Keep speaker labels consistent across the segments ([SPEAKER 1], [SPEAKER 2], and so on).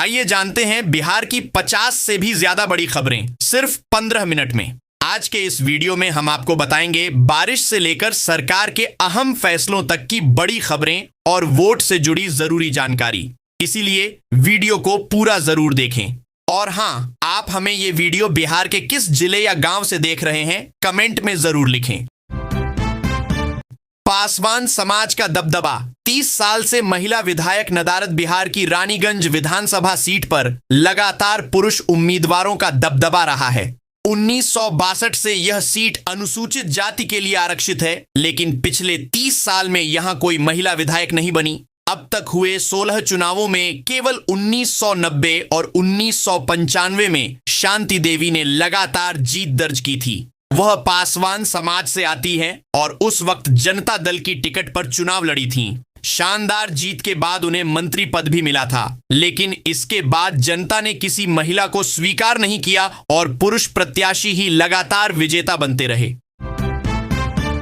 [SPEAKER 1] आइए जानते हैं बिहार की 50 से भी ज्यादा बड़ी खबरें सिर्फ 15 मिनट में। आज के इस वीडियो में हम आपको बताएंगे बारिश से लेकर सरकार के अहम फैसलों तक की बड़ी खबरें और वोट से जुड़ी जरूरी जानकारी। इसीलिए वीडियो को पूरा जरूर देखें। और हाँ, आप हमें ये वीडियो बिहार के किस जिले या गांव से देख रहे हैं, कमेंट में जरूर लिखें। पासवान समाज का दबदबा। 30 साल से महिला विधायक नदारद बिहार की रानीगंज विधानसभा सीट पर लगातार पुरुष उम्मीदवारों का दबदबा रहा है। 1962 से यह सीट अनुसूचित जाति के लिए आरक्षित है, लेकिन पिछले 30 साल में यहां कोई महिला विधायक नहीं बनी। अब तक हुए 16 चुनावों में केवल 1990 और 1995 में शांति देवी ने लगातार जीत दर्ज की थी। वह पासवान समाज से आती हैं और उस वक्त जनता दल की टिकट पर चुनाव लड़ी थीं। शानदार जीत के बाद उन्हें मंत्री पद भी मिला था, लेकिन इसके बाद जनता ने किसी महिला को स्वीकार नहीं किया और पुरुष प्रत्याशी ही लगातार विजेता बनते रहे।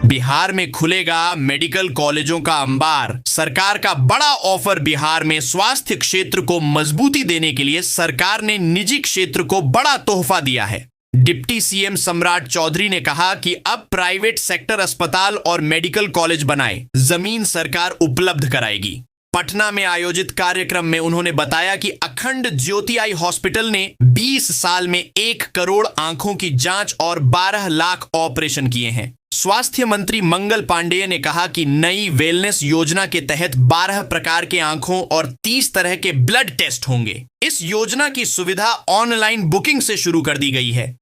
[SPEAKER 1] बिहार में खुलेगा मेडिकल कॉलेजों का अंबार। सरकार का बड़ा ऑफर। बिहार में स्वास्थ्य क्षेत्र को मजबूती देने के लिए सरकार ने निजी क्षेत्र को बड़ा तोहफा दिया है। डिप्टी सीएम सम्राट चौधरी ने कहा कि अब प्राइवेट सेक्टर अस्पताल और मेडिकल कॉलेज बनाए, जमीन सरकार उपलब्ध कराएगी। पटना में आयोजित कार्यक्रम में उन्होंने बताया कि अखंड ज्योति आई हॉस्पिटल ने 20 साल में 1 करोड़ आंखों की जांच और 12 लाख ऑपरेशन किए हैं। स्वास्थ्य मंत्री मंगल पांडेय ने कहा कि नई वेलनेस योजना के तहत 12 प्रकार के आंखों और 30 तरह के ब्लड टेस्ट होंगे। इस योजना की सुविधा ऑनलाइन बुकिंग से शुरू कर दी गई है।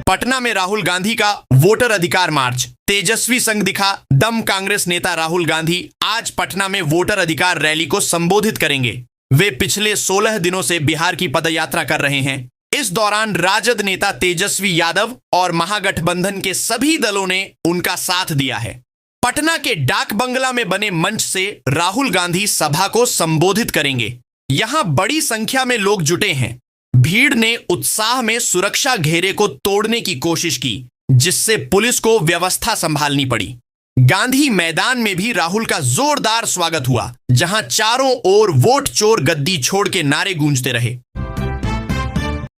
[SPEAKER 1] पटना में राहुल गांधी का वोटर अधिकार मार्च। तेजस्वी संग दिखा दम। कांग्रेस नेता राहुल गांधी आज पटना में वोटर अधिकार रैली को संबोधित करेंगे। वे पिछले 16 दिनों से बिहार की पदयात्रा कर रहे हैं। इस दौरान राजद नेता तेजस्वी यादव और महागठबंधन के सभी दलों ने उनका साथ दिया है। पटना के डाक बंगला में बने मंच से राहुल गांधी सभा को संबोधित करेंगे। यहां बड़ी संख्या में लोग जुटे हैं। भीड़ ने उत्साह में सुरक्षा घेरे को तोड़ने की कोशिश की, जिससे पुलिस को व्यवस्था संभालनी पड़ी। गांधी मैदान में भी राहुल का जोरदार स्वागत हुआ, जहां चारों ओर वोट चोर गद्दी छोड़ के नारे गूंजते रहे।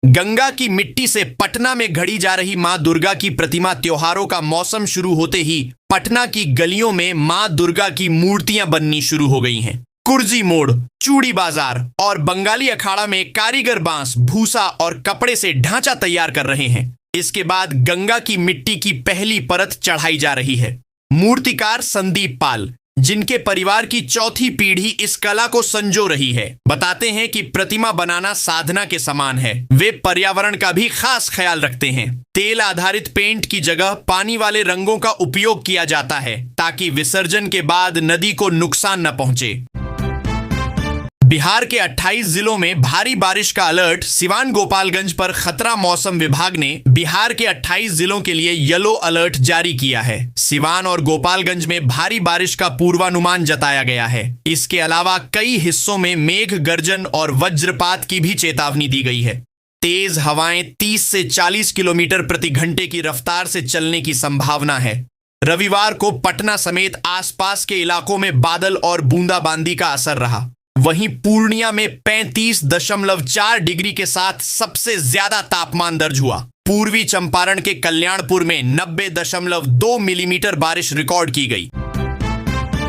[SPEAKER 1] गंगा की मिट्टी से पटना में घड़ी जा रही मां दुर्गा की प्रतिमा। त्योहारों का मौसम शुरू होते ही पटना की गलियों में मां दुर्गा की मूर्तियां बननी शुरू हो गई हैं। कुर्जी मोड़, चूड़ी बाजार और बंगाली अखाड़ा में कारीगर बांस, भूसा और कपड़े से ढांचा तैयार कर रहे हैं। इसके बाद गंगा की मिट्टी की पहली परत चढ़ाई जा रही है। मूर्तिकार संदीप पाल, जिनके परिवार की चौथी पीढ़ी इस कला को संजो रही है, बताते हैं कि प्रतिमा बनाना साधना के समान है। वे पर्यावरण का भी खास ख्याल रखते हैं। तेल आधारित पेंट की जगह पानी वाले रंगों का उपयोग किया जाता है, ताकि विसर्जन के बाद नदी को नुकसान न पहुंचे। बिहार के 28 जिलों में भारी बारिश का अलर्ट। सिवान गोपालगंज पर खतरा। मौसम विभाग ने बिहार के 28 जिलों के लिए येलो अलर्ट जारी किया है। सिवान और गोपालगंज में भारी बारिश का पूर्वानुमान जताया गया है। इसके अलावा कई हिस्सों में मेघ गर्जन और वज्रपात की भी चेतावनी दी गई है। तेज हवाएं 30 से 40 किलोमीटर प्रति घंटे की रफ्तार से चलने की संभावना है। रविवार को पटना समेत आसपास के इलाकों में बादल और बूंदाबांदी का असर रहा। वहीं पूर्णिया में 35.4 डिग्री के साथ सबसे ज्यादा तापमान दर्ज हुआ। पूर्वी चंपारण के कल्याणपुर में 90.2 मिलीमीटर बारिश रिकॉर्ड की गई।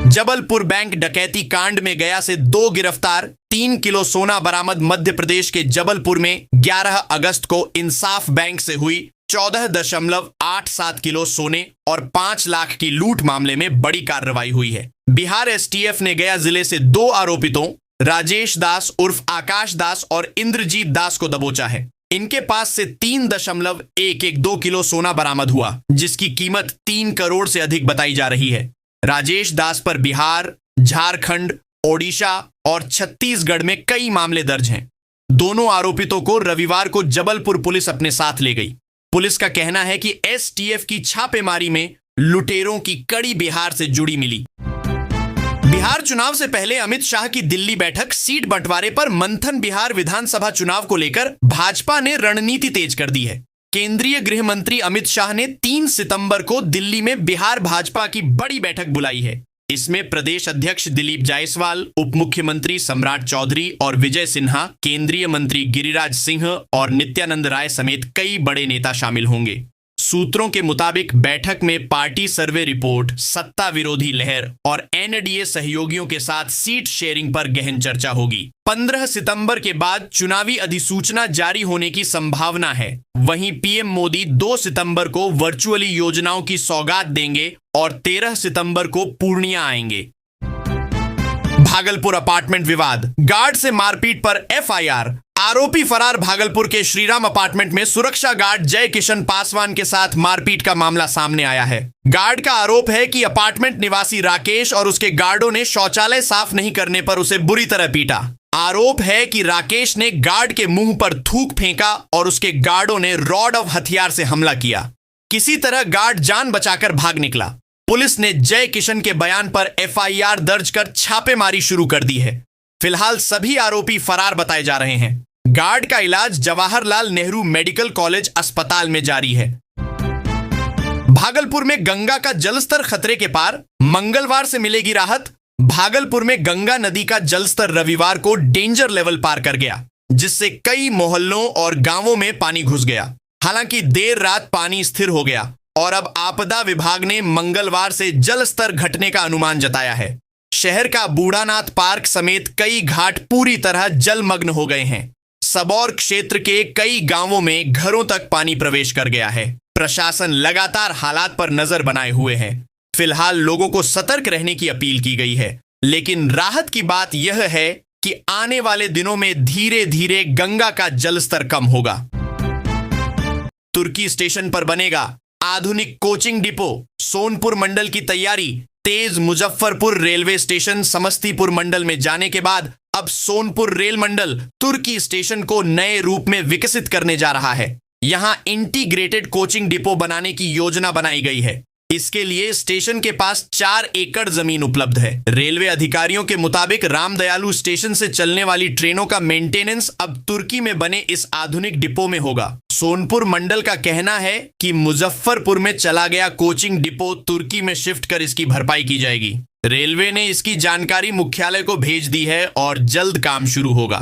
[SPEAKER 1] जबलपुर बैंक डकैती कांड में गया से 2 गिरफ्तार। 3 किलो सोना बरामद। मध्य प्रदेश के जबलपुर में 11 अगस्त को इंसाफ बैंक से हुई 14.87 किलो सोने और 5 लाख की लूट मामले में बड़ी कार्रवाई हुई है। बिहार एसटीएफ ने गया जिले से 2 आरोपितों राजेश दास उर्फ आकाश दास और इंद्रजीत दास को दबोचा है। इनके पास से 3.112 किलो सोना बरामद हुआ, जिसकी कीमत 3 करोड़ से अधिक बताई जा रही है। राजेश दास पर बिहार, झारखंड, ओडिशा और छत्तीसगढ़ में कई मामले दर्ज हैं। दोनों आरोपितों को रविवार को जबलपुर पुलिस अपने साथ ले गई। पुलिस का कहना है कि एसटीएफ की छापेमारी में लुटेरों की कड़ी बिहार से जुड़ी मिली। बिहार चुनाव से पहले अमित शाह की दिल्ली बैठक। सीट बंटवारे पर मंथन। बिहार विधानसभा चुनाव को लेकर भाजपा ने रणनीति तेज कर दी है। केंद्रीय गृह मंत्री अमित शाह ने 3 सितंबर को दिल्ली में बिहार भाजपा की बड़ी बैठक बुलाई है। इसमें प्रदेश अध्यक्ष दिलीप जायसवाल, उप मुख्यमंत्री सम्राट चौधरी और विजय सिन्हा, केंद्रीय मंत्री गिरिराज सिंह और नित्यानंद राय समेत कई बड़े नेता शामिल होंगे। सूत्रों के मुताबिक बैठक में पार्टी सर्वे रिपोर्ट, सत्ता विरोधी लहर और एनडीए सहयोगियों के साथ सीट शेयरिंग पर गहन चर्चा होगी। 15 सितंबर के बाद चुनावी अधिसूचना जारी होने की संभावना है। वहीं पीएम मोदी 2 सितंबर को वर्चुअली योजनाओं की सौगात देंगे और 13 सितंबर को पूर्णिया आएंगे। भागलपुर अपार्टमेंट विवाद, गार्ड से मारपीट पर एफआईआर। आरोपी फरार भागलपुर के श्रीराम अपार्टमेंट में सुरक्षा गार्ड जय किशन पासवान के साथ मारपीट का मामला सामने आया है। गार्ड का आरोप है कि अपार्टमेंट निवासी राकेश और उसके गार्डों ने शौचालय साफ नहीं करने पर उसे बुरी तरह पीटा। आरोप है कि राकेश ने गार्ड के मुंह पर थूक फेंका और उसके गार्डों ने रॉड और हथियार से हमला किया। किसी तरह गार्ड जान बचाकर भाग निकला। पुलिस ने जय किशन के बयान पर एफआईआर दर्ज कर छापेमारी शुरू कर दी है। फिलहाल सभी आरोपी फरार बताए जा रहे हैं। गार्ड का इलाज जवाहरलाल नेहरू मेडिकल कॉलेज अस्पताल में जारी है। भागलपुर में गंगा का जलस्तर खतरे के पार, मंगलवार से मिलेगी राहत। भागलपुर में गंगा नदी का जलस्तर रविवार को डेंजर लेवल पार कर गया, जिससे कई मोहल्लों और गांवों में पानी घुस गया। हालांकि देर रात पानी स्थिर हो गया और अब आपदा विभाग ने मंगलवार से जल स्तर घटने का अनुमान जताया है। शहर का बूढ़ानाथ पार्क समेत कई घाट पूरी तरह जलमग्न हो गए हैं। सबौर क्षेत्र के कई गांवों में घरों तक पानी प्रवेश कर गया है। प्रशासन लगातार हालात पर नजर बनाए हुए है। फिलहाल लोगों को सतर्क रहने की अपील की गई है, लेकिन राहत की बात यह है कि आने वाले दिनों में धीरे धीरे गंगा का जलस्तर कम होगा। तुर्की स्टेशन पर बनेगा आधुनिक कोचिंग डिपो, सोनपुर मंडल की तैयारी तेज। मुजफ्फरपुर रेलवे स्टेशन समस्तीपुर मंडल में जाने के बाद अब सोनपुर रेल मंडल तुर्की स्टेशन को नए रूप में विकसित करने जा रहा है। यहां इंटीग्रेटेड कोचिंग डिपो बनाने की योजना बनाई गई है। इसके लिए स्टेशन के पास 4 एकड़ जमीन उपलब्ध है। रेलवे अधिकारियों के मुताबिक रामदयालु स्टेशन से चलने वाली ट्रेनों का मेंटेनेंस अब तुर्की में बने इस आधुनिक डिपो में होगा। सोनपुर मंडल का कहना है कि मुजफ्फरपुर में चला गया कोचिंग डिपो तुर्की में शिफ्ट कर इसकी भरपाई की जाएगी। रेलवे ने इसकी जानकारी मुख्यालय को भेज दी है और जल्द काम शुरू होगा।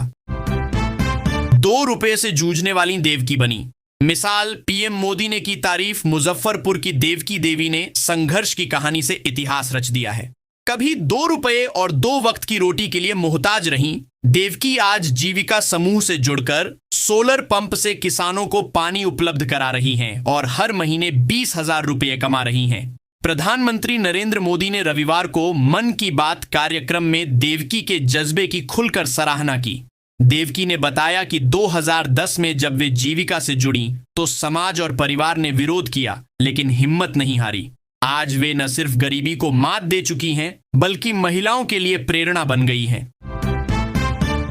[SPEAKER 1] 2 रुपए से जूझने वाली देवकी बनी। मिसाल, पीएम मोदी ने की तारीफ, मुजफ्फरपुर की देवकी देवी ने संघर्ष की कहानी से इतिहास रच दिया है। कभी 2 रुपए और 2 वक्त की रोटी के लिए मोहताज रहीं देवकी आज जीविका समूह से जुड़कर सोलर पंप से किसानों को पानी उपलब्ध करा रही हैं और हर महीने 20,000 रुपये कमा रही हैं। प्रधानमंत्री नरेंद्र मोदी ने रविवार को मन की बात कार्यक्रम में देवकी के जज्बे की खुलकर सराहना की। देवकी ने बताया कि 2010 में जब वे जीविका से जुड़ी तो समाज और परिवार ने विरोध किया, लेकिन हिम्मत नहीं हारी। आज वे न सिर्फ गरीबी को मात दे चुकी हैं, बल्कि महिलाओं के लिए प्रेरणा बन गई हैं।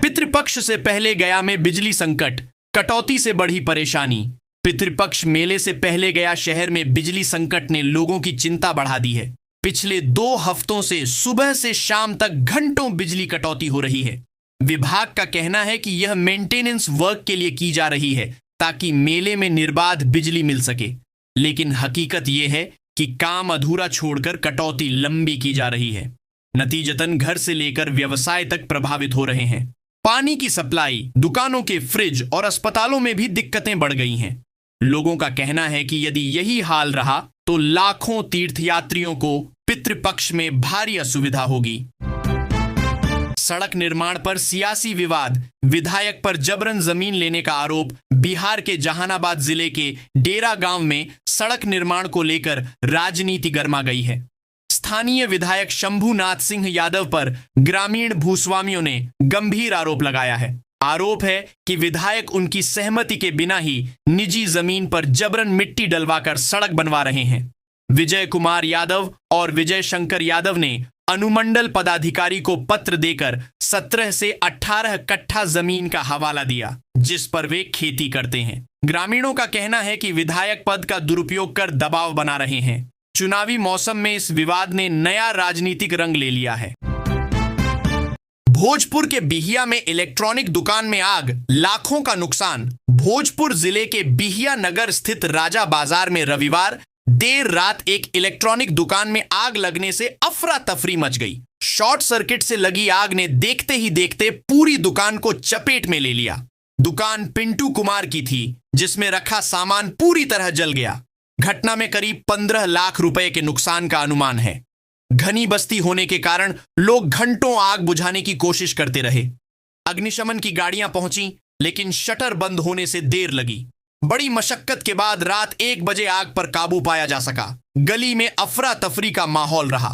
[SPEAKER 1] पितृपक्ष से पहले गया में बिजली संकट, कटौती से बढ़ी परेशानी। पितृपक्ष मेले से पहले गया शहर में बिजली संकट ने लोगों की चिंता बढ़ा दी है। पिछले 2 हफ्तों से सुबह से शाम तक घंटों बिजली कटौती हो रही है। विभाग का कहना है कि यह मेंटेनेंस वर्क के लिए की जा रही है ताकि मेले में निर्बाध बिजली मिल सके, लेकिन हकीकत यह है कि काम अधूरा छोड़कर कटौती लंबी की जा रही है। नतीजतन घर से लेकर व्यवसाय तक प्रभावित हो रहे हैं। पानी की सप्लाई, दुकानों के फ्रिज और अस्पतालों में भी दिक्कतें बढ़ गई हैं। लोगों का कहना है कि यदि यही हाल रहा तो लाखों तीर्थयात्रियों को पितृपक्ष में भारी असुविधा होगी। सड़क निर्माण पर सियासी विवाद, विधायक पर जबरन जमीन लेने का आरोप। बिहार के जहानाबाद जिले के डेरा गांव में सड़क निर्माण को लेकर राजनीति गर्मा गई है। स्थानीय विधायक शंभुनाथ सिंह यादव पर ग्रामीण भूस्वामियों ने गंभीर आरोप लगाया है। आरोप है कि विधायक उनकी सहमति के बिना ही निजी जमीन पर जबरन मिट्टी डलवाकर सड़क बनवा रहे हैं। विजय कुमार यादव और विजय शंकर यादव ने अनुमंडल पदाधिकारी को पत्र देकर 17 से 18 कट्ठा जमीन का हवाला दिया, जिस पर वे खेती करते हैं। ग्रामीणों का कहना है कि विधायक पद का दुरुपयोग कर दबाव बना रहे हैं। चुनावी मौसम में इस विवाद ने नया राजनीतिक रंग ले लिया है। भोजपुर के बिहिया में इलेक्ट्रॉनिक दुकान में आग, लाखों का नुकसान। भोजपुर जिले के बिहिया नगर स्थित राजा बाजार में रविवार देर रात एक इलेक्ट्रॉनिक दुकान में आग लगने से अफरा तफरी मच गई। शॉर्ट सर्किट से लगी आग ने देखते ही देखते पूरी दुकान को चपेट में ले लिया। दुकान पिंटू कुमार की थी, जिसमें रखा सामान पूरी तरह जल गया। घटना में करीब 15 लाख रुपए के नुकसान का अनुमान है। घनी बस्ती होने के कारण लोग घंटों आग बुझाने की कोशिश करते रहे। अग्निशमन की गाड़ियां पहुंची, लेकिन शटर बंद होने से देर लगी। बड़ी मशक्कत के बाद रात 1 बजे आग पर काबू पाया जा सका। गली में अफरा तफरी का माहौल रहा।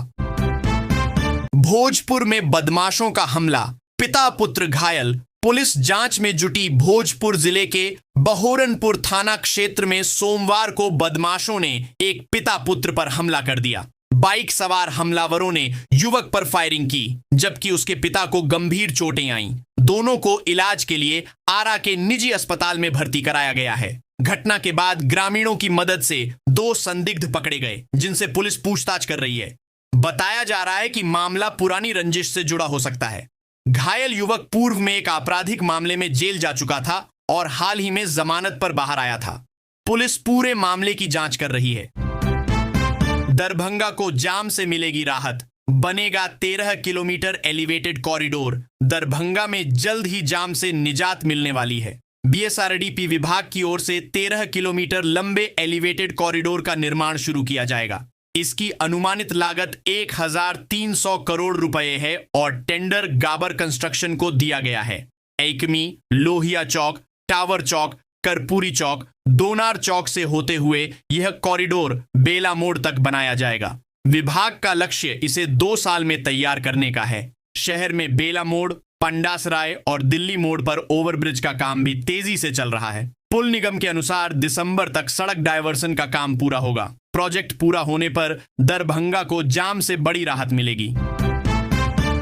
[SPEAKER 1] भोजपुर में बदमाशों का हमला, पिता पुत्र घायल। पुलिस जांच में जुटी। भोजपुर जिले के बहोरनपुर थाना क्षेत्र में सोमवार को बदमाशों ने एक पिता पुत्र पर हमला कर दिया। बाइक सवार हमलावरों ने युवक पर फायरिंग की, जबकि उसके पिता को गंभीर चोटें आईं। दोनों को इलाज के लिए आरा के निजी अस्पताल में भर्ती कराया गया है। घटना के बाद ग्रामीणों की मदद से 2 संदिग्ध पकड़े गए, जिनसे पुलिस पूछताछ कर रही है। बताया जा रहा है कि मामला पुरानी रंजिश से जुड़ा हो सकता है। घायल युवक पूर्व में एक आपराधिक मामले में जेल जा चुका था और हाल ही में जमानत पर बाहर आया था। पुलिस पूरे मामले की जांच कर रही है। दरभंगा को जाम से मिलेगी राहत, बनेगा 13 किलोमीटर एलिवेटेड कॉरिडोर। दरभंगा में जल्द ही जाम से निजात मिलने वाली है। बीएसआरडीपी विभाग की ओर से 13 किलोमीटर लंबे एलिवेटेड कॉरिडोर का निर्माण शुरू किया जाएगा। इसकी अनुमानित लागत 1300 करोड़ रुपए है और टेंडर गाबर कंस्ट्रक्शन को दिया गया है। एकमी, लोहिया चौक, टावर चौक, कर्पूरी चौक, दोनार चौक से होते हुए यह कॉरिडोर बेला मोड़ तक बनाया जाएगा। विभाग का लक्ष्य इसे 2 साल में तैयार करने का है। शहर में बेला मोड़, पंडासराय और दिल्ली मोड़ पर ओवरब्रिज का काम भी तेजी से चल रहा है। पुल निगम के अनुसार दिसंबर तक सड़क डायवर्सन का काम पूरा होगा। प्रोजेक्ट पूरा होने पर दरभंगा को जाम से बड़ी राहत मिलेगी।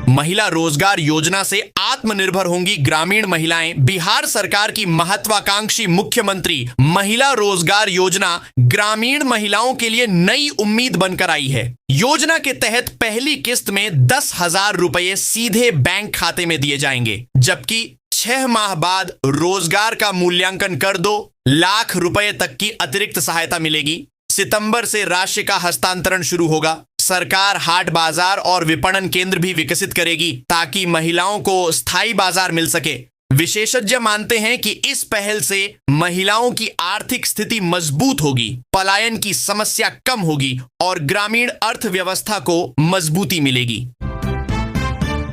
[SPEAKER 1] महिला रोजगार योजना से आत्मनिर्भर होंगी ग्रामीण महिलाएं। बिहार सरकार की महत्वाकांक्षी मुख्यमंत्री महिला रोजगार योजना ग्रामीण महिलाओं के लिए नई उम्मीद बनकर आई है। योजना के तहत पहली किस्त में 10,000 रुपए सीधे बैंक खाते में दिए जाएंगे, जबकि 6 माह बाद रोजगार का मूल्यांकन कर 2 लाख रुपए तक की अतिरिक्त सहायता मिलेगी। सितंबर से राशि का हस्तांतरण शुरू होगा। सरकार हाट बाजार और विपणन केंद्र भी विकसित करेगी ताकि महिलाओं को स्थायी बाजार मिल सके। विशेषज्ञ मानते हैं कि इस पहल से महिलाओं की आर्थिक स्थिति मजबूत होगी, पलायन की समस्या कम होगी और ग्रामीण अर्थव्यवस्था को मजबूती मिलेगी।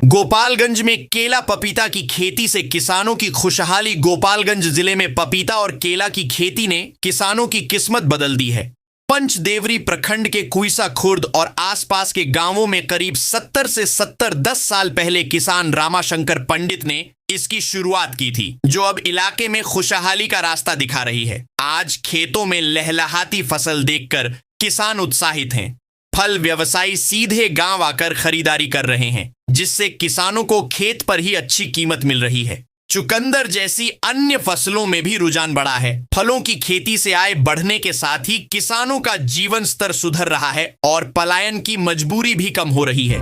[SPEAKER 1] गोपालगंज में केला पपीता की खेती से किसानों की खुशहाली। गोपालगंज जिले में पपीता और केला की खेती ने किसानों की किस्मत बदल दी है। पंचदेवरी प्रखंड के कुइसा खुर्द और आसपास के गांवों में करीब 70 से 10 साल पहले किसान रामाशंकर पंडित ने इसकी शुरुआत की थी, जो अब इलाके में खुशहाली का रास्ता दिखा रही है। आज खेतों में लहलहाती फसल देखकर किसान उत्साहित हैं। फल व्यवसायी सीधे गांव आकर खरीदारी कर रहे हैं, जिससे किसानों को खेत पर ही अच्छी कीमत मिल रही है। चुकंदर जैसी अन्य फसलों में भी रुझान बढ़ा है। फलों की खेती से आय बढ़ने के साथ ही किसानों का जीवन स्तर सुधर रहा है और पलायन की मजबूरी भी कम हो रही है।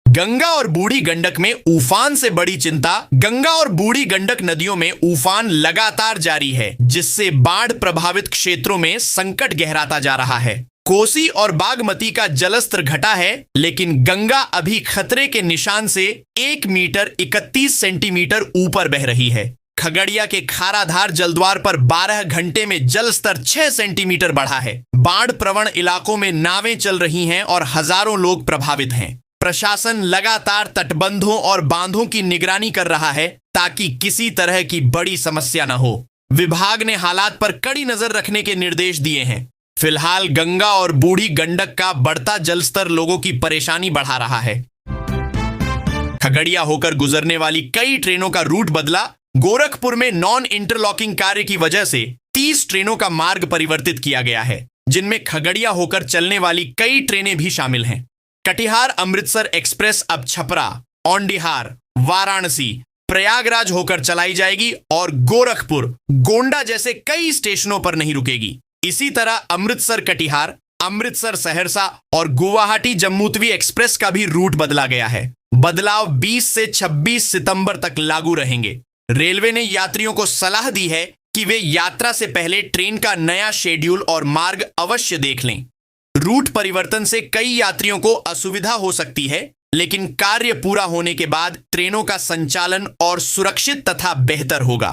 [SPEAKER 1] गंगा और बूढ़ी गंडक में उफान से बड़ी चिंता। गंगा और बूढ़ी गंडक नदियों में उफान लगातार जारी है, जिससे बाढ़ प्रभावित क्षेत्रों में संकट गहराता जा रहा है। कोसी और बागमती का जलस्तर घटा है, लेकिन गंगा अभी खतरे के निशान से 1 मीटर 31 सेंटीमीटर ऊपर बह रही है। खगड़िया के खाराधार जलद्वार पर 12 घंटे में जलस्तर 6 सेंटीमीटर बढ़ा है। बाढ़ प्रवण इलाकों में नावें चल रही हैं और हजारों लोग प्रभावित हैं। प्रशासन लगातार तटबंधों और बांधों की निगरानी कर रहा है ताकि किसी तरह की बड़ी समस्या न हो। विभाग ने हालात पर कड़ी नजर रखने के निर्देश दिए हैं। फिलहाल गंगा और बूढ़ी गंडक का बढ़ता जलस्तर लोगों की परेशानी बढ़ा रहा है। खगड़िया होकर गुजरने वाली कई ट्रेनों का रूट बदला। गोरखपुर में नॉन इंटरलॉकिंग कार्य की वजह से 30 ट्रेनों का मार्ग परिवर्तित किया गया है, जिनमें खगड़िया होकर चलने वाली कई ट्रेनें भी शामिल हैं। कटिहार अमृतसर एक्सप्रेस अब छपरा, औंढिहार, वाराणसी, प्रयागराज होकर चलाई जाएगी और गोरखपुर, गोंडा जैसे कई स्टेशनों पर नहीं रुकेगी। इसी तरह अमृतसर कटिहार, अमृतसर सहरसा और गुवाहाटी जम्मूतवी एक्सप्रेस का भी रूट बदला गया है। बदलाव 20 से 26 सितंबर तक लागू रहेंगे। रेलवे ने यात्रियों को सलाह दी है कि वे यात्रा से पहले ट्रेन का नया शेड्यूल और मार्ग अवश्य देख लें। रूट परिवर्तन से कई यात्रियों को असुविधा हो सकती है, लेकिन कार्य पूरा होने के बाद ट्रेनों का संचालन और सुरक्षित तथा बेहतर होगा।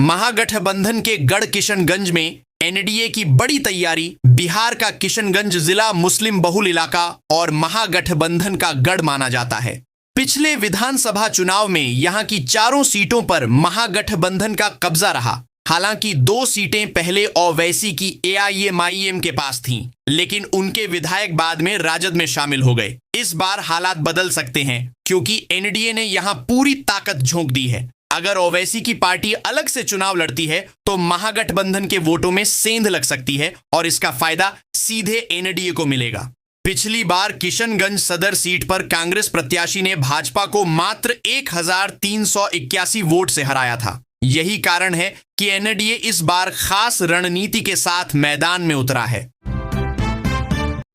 [SPEAKER 1] महागठबंधन के गढ़ किशनगंज में एनडीए की बड़ी तैयारी। बिहार का किशनगंज जिला मुस्लिम बहुल इलाका और महागठबंधन का गढ़ माना जाता है। पिछले विधानसभा चुनाव में यहां की चारों सीटों पर महागठबंधन का कब्जा रहा। हालांकि 2 सीटें पहले ओवैसी की एआईएमआईएम के पास थीं, लेकिन उनके विधायक बाद में राजद में शामिल हो गए। इस बार हालात बदल सकते हैं, क्योंकि एनडीए ने यहां पूरी ताकत झोंक दी है। अगर ओवैसी की पार्टी अलग से चुनाव लड़ती है तो महागठबंधन के वोटों में सेंध लग सकती है और इसका फायदा सीधे एनडीए को मिलेगा। पिछली बार किशनगंज सदर सीट पर कांग्रेस प्रत्याशी ने भाजपा को मात्र 1381 वोट से हराया था। यही कारण है कि एनडीए इस बार खास रणनीति के साथ मैदान में उतरा है।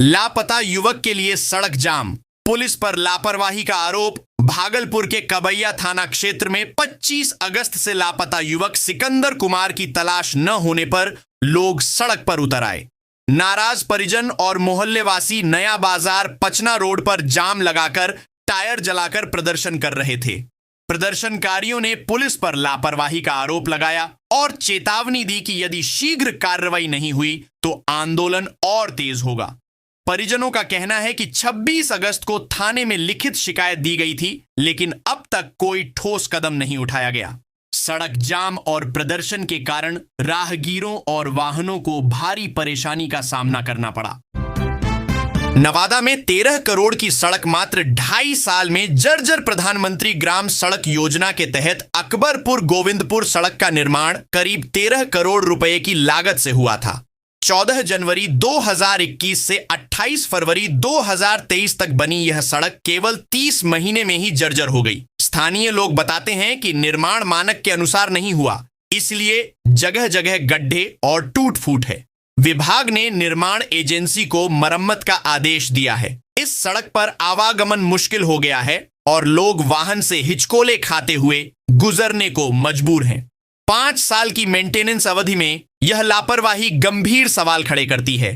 [SPEAKER 1] लापता युवक के लिए सड़क जाम, पुलिस पर लापरवाही का आरोप। भागलपुर के कबैया थाना क्षेत्र में 25 अगस्त से लापता युवक सिकंदर कुमार की तलाश न होने पर लोग सड़क पर उतर आए। नाराज परिजन और मोहल्लेवासी नया बाजार पचना रोड पर जाम लगाकर टायर जलाकर प्रदर्शन कर रहे थे। प्रदर्शनकारियों ने पुलिस पर लापरवाही का आरोप लगाया और चेतावनी दी कि यदि शीघ्र कार्रवाई नहीं हुई तो आंदोलन और तेज होगा। परिजनों का कहना है कि 26 अगस्त को थाने में लिखित शिकायत दी गई थी, लेकिन अब तक कोई ठोस कदम नहीं उठाया गया। सड़क जाम और प्रदर्शन के कारण राहगीरों और वाहनों को भारी परेशानी का सामना करना पड़ा। नवादा में 13 करोड़ की सड़क मात्र 2.5 साल में जर्जर। प्रधानमंत्री ग्राम सड़क योजना के तहत अकबरपुर गोविंदपुर सड़क का निर्माण करीब 13 करोड़ रुपए की लागत से हुआ था। 14 जनवरी 2021 से 28 फरवरी 2023 तक बनी यह सड़क केवल 30 महीने में ही जर्जर हो गई। स्थानीय लोग बताते हैं कि निर्माण मानक के अनुसार नहीं हुआ, इसलिए जगह जगह गड्ढे और टूट फूट है। विभाग ने निर्माण एजेंसी को मरम्मत का आदेश दिया है। इस सड़क पर आवागमन मुश्किल हो गया है और लोग वाहन से हिचकोले खाते हुए गुजरने को मजबूर हैं। 5 साल की मेंटेनेंस अवधि में यह लापरवाही गंभीर सवाल खड़े करती है।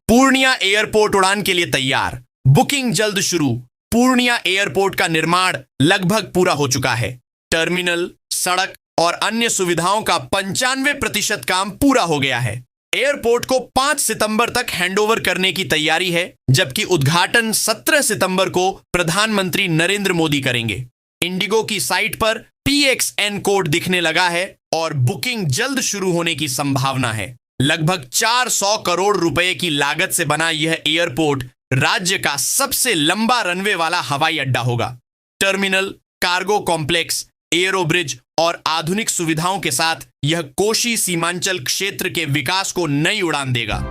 [SPEAKER 1] पूर्णिया एयरपोर्ट उड़ान के लिए तैयार, बुकिंग जल्द शुरू। पूर्णिया एयरपोर्ट का निर्माण लगभग पूरा हो चुका है। टर्मिनल, सड़क और अन्य सुविधाओं का 95% काम पूरा हो गया है। एयरपोर्ट को 5 सितंबर तक हैंडओवर करने की तैयारी है, जबकि उद्घाटन 17 सितंबर को प्रधानमंत्री नरेंद्र मोदी करेंगे। इंडिगो की साइट पर PXN कोड दिखने लगा है और बुकिंग जल्द शुरू होने की संभावना है। लगभग 400 करोड़ रुपए की लागत से बना यह एयरपोर्ट राज्य का सबसे लंबा रनवे वाला हवाई अड्डा होगा। Terminal, cargo complex, aero bridge और आधुनिक सुविधाओं के साथ यह कोशी सीमांचल क्षेत्र के विकास को नई उड़ान देगा।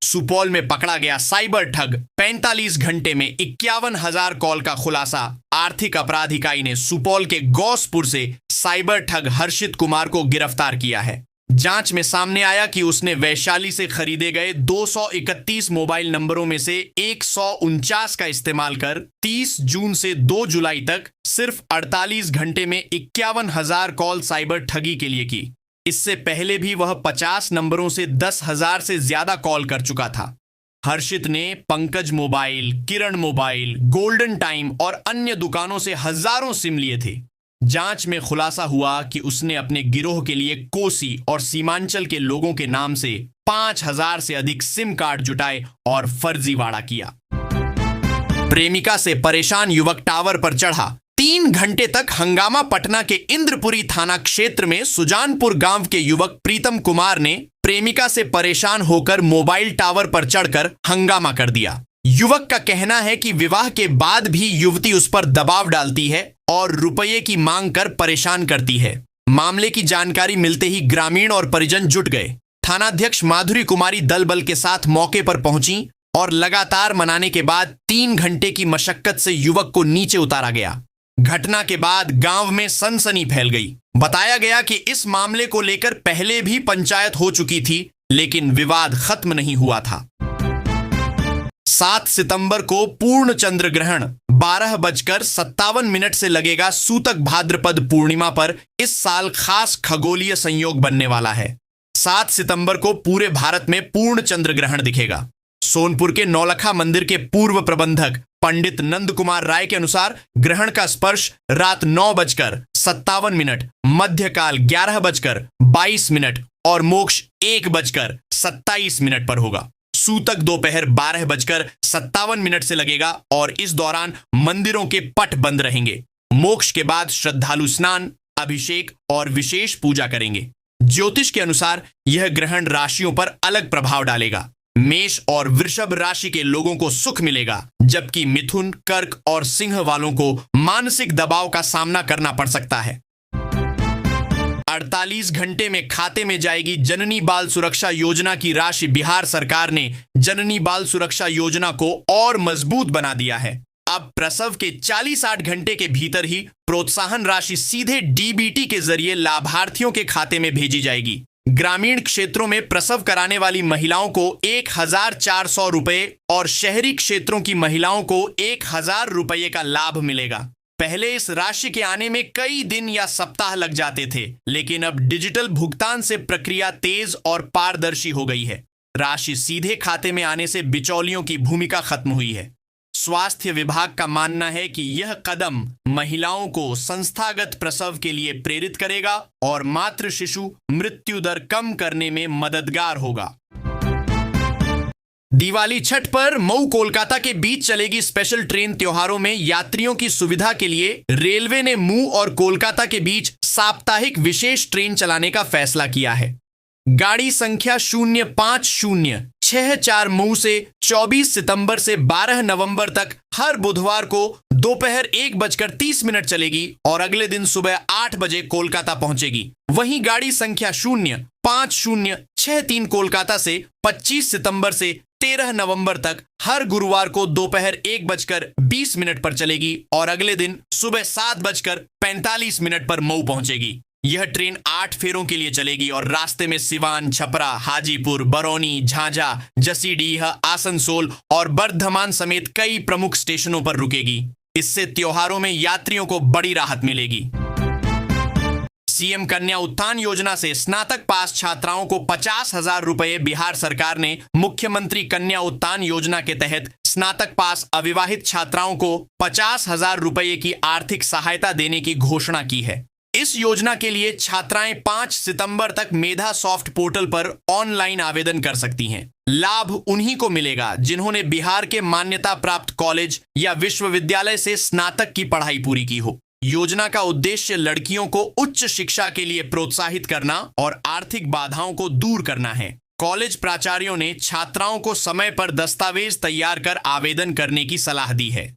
[SPEAKER 1] सुपौल में पकड़ा गया साइबर ठग, 45 घंटे में 51,000 कॉल का खुलासा। आर्थिक अपराध इकाई ने सुपौल के गौसपुर से साइबर ठग हर्षित कुमार को गिरफ्तार किया है। जांच में सामने आया कि उसने वैशाली से खरीदे गए 231 मोबाइल नंबरों में से 149 का इस्तेमाल कर 30 जून से 2 जुलाई तक सिर्फ 48 घंटे में 51,000 कॉल साइबर ठगी के लिए की। इससे पहले भी वह 50 नंबरों से 10,000 से ज्यादा कॉल कर चुका था। हर्षित ने पंकज मोबाइल, किरण मोबाइल, गोल्डन टाइम और अन्य दुकानों से हजारों सिम लिए थे। जांच में खुलासा हुआ कि उसने अपने गिरोह के लिए कोसी और सीमांचल के लोगों के नाम से 5,000 से अधिक सिम कार्ड जुटाए और फर्जीवाड़ा किया। प्रेमिका से परेशान युवक टावर पर चढ़ा, 3 घंटे तक हंगामा। पटना के इंद्रपुरी थाना क्षेत्र में सुजानपुर गांव के युवक प्रीतम कुमार ने प्रेमिका से परेशान होकर मोबाइल टावर पर चढ़कर हंगामा कर दिया। युवक का कहना है कि विवाह के बाद भी युवती उस पर दबाव डालती है और रुपये की मांग कर परेशान करती है। मामले की जानकारी मिलते ही ग्रामीण और परिजन जुट गए। थानाध्यक्ष माधुरी कुमारी दल बल के साथ मौके पर पहुंची और लगातार मनाने के बाद 3 घंटे की मशक्कत से युवक को नीचे उतारा गया। घटना के बाद गांव में सनसनी फैल गई। बताया गया कि इस मामले को लेकर पहले भी पंचायत हो चुकी थी, लेकिन विवाद खत्म नहीं हुआ था। 7 सितंबर को पूर्ण चंद्र ग्रहण 12:57 से लगेगा। सूतक भाद्रपद पूर्णिमा पर इस साल खास खगोलीय संयोग बनने वाला है। 7 सितंबर को पूरे भारत में पूर्ण चंद्र ग्रहण दिखेगा। सोनपुर के नौलखा मंदिर के पूर्व प्रबंधक पंडित नंद कुमार राय के अनुसार ग्रहण का स्पर्श रात 9:57, मध्यकाल 11:22 और मोक्ष 1:27 पर होगा। सूतक दोपहर 12:57 से लगेगा और इस दौरान मंदिरों के पट बंद रहेंगे। मोक्ष के बाद श्रद्धालु स्नान, अभिषेक और विशेष पूजा करेंगे। ज्योतिष के अनुसार यह ग्रहण राशियों पर अलग प्रभाव डालेगा। मेष और वृषभ राशि के लोगों को सुख मिलेगा, जबकि मिथुन, कर्क और सिंह वालों को मानसिक दबाव का सामना करना पड़ सकता है। 48 घंटे में खाते में जाएगी जननी बाल सुरक्षा योजना की राशि। बिहार सरकार ने जननी बाल सुरक्षा योजना को और मजबूत बना दिया है। अब प्रसव के 48 घंटे के भीतर ही प्रोत्साहन राशि सीधे डीबीटी के जरिए लाभार्थियों के खाते में भेजी जाएगी। ग्रामीण क्षेत्रों में प्रसव कराने वाली महिलाओं को 1,400 रुपए और शहरी क्षेत्रों की महिलाओं को 1,000 रुपये का लाभ मिलेगा। पहले इस राशि के आने में कई दिन या सप्ताह लग जाते थे, लेकिन अब डिजिटल भुगतान से प्रक्रिया तेज और पारदर्शी हो गई है। राशि सीधे खाते में आने से बिचौलियों की भूमिका खत्म हुई है। स्वास्थ्य विभाग का मानना है कि यह कदम महिलाओं को संस्थागत प्रसव के लिए प्रेरित करेगा और मातृ शिशु मृत्यु दर कम करने में मददगार होगा। दिवाली छठ पर मऊ कोलकाता के बीच चलेगी स्पेशल ट्रेन। त्योहारों में यात्रियों की सुविधा के लिए रेलवे ने मऊ और कोलकाता के बीच साप्ताहिक विशेष ट्रेन चलाने का फैसला किया है। गाड़ी संख्या 05064 मऊ से 24 सितंबर से 12 नवंबर तक हर बुधवार को दोपहर 1:30 चलेगी और अगले दिन सुबह 8 बजे कोलकाता पहुंचेगी। वहीं गाड़ी संख्या 05063 कोलकाता से 25 सितंबर से 13 नवंबर तक हर गुरुवार को दोपहर 1:20 पर चलेगी और अगले दिन सुबह 7:45 पर मऊ पहुंचेगी। यह ट्रेन 8 फेरों के लिए चलेगी और रास्ते में सिवान, छपरा, हाजीपुर, बरौनी, झांझा, जसीडीह, आसनसोल और बर्धमान समेत कई प्रमुख स्टेशनों पर रुकेगी। इससे त्योहारों में यात्रियों को बड़ी राहत मिलेगी। सीएम कन्या उत्थान योजना से स्नातक पास छात्राओं को 50,000 रुपए। बिहार सरकार ने मुख्यमंत्री कन्या उत्थान योजना के तहत स्नातक पास अविवाहित छात्राओं को 50,000 रुपए की आर्थिक सहायता देने की घोषणा की है। इस योजना के लिए छात्राएं 5 सितंबर तक मेधा सॉफ्ट पोर्टल पर ऑनलाइन आवेदन कर सकती हैं। लाभ उन्हीं को मिलेगा जिन्होंने बिहार के मान्यता प्राप्त कॉलेज या विश्वविद्यालय से स्नातक की पढ़ाई पूरी की हो। योजना का उद्देश्य लड़कियों को उच्च शिक्षा के लिए प्रोत्साहित करना और आर्थिक बाधाओं को दूर करना है। कॉलेज प्राचार्यों ने छात्राओं को समय पर दस्तावेज तैयार कर आवेदन करने की सलाह दी है।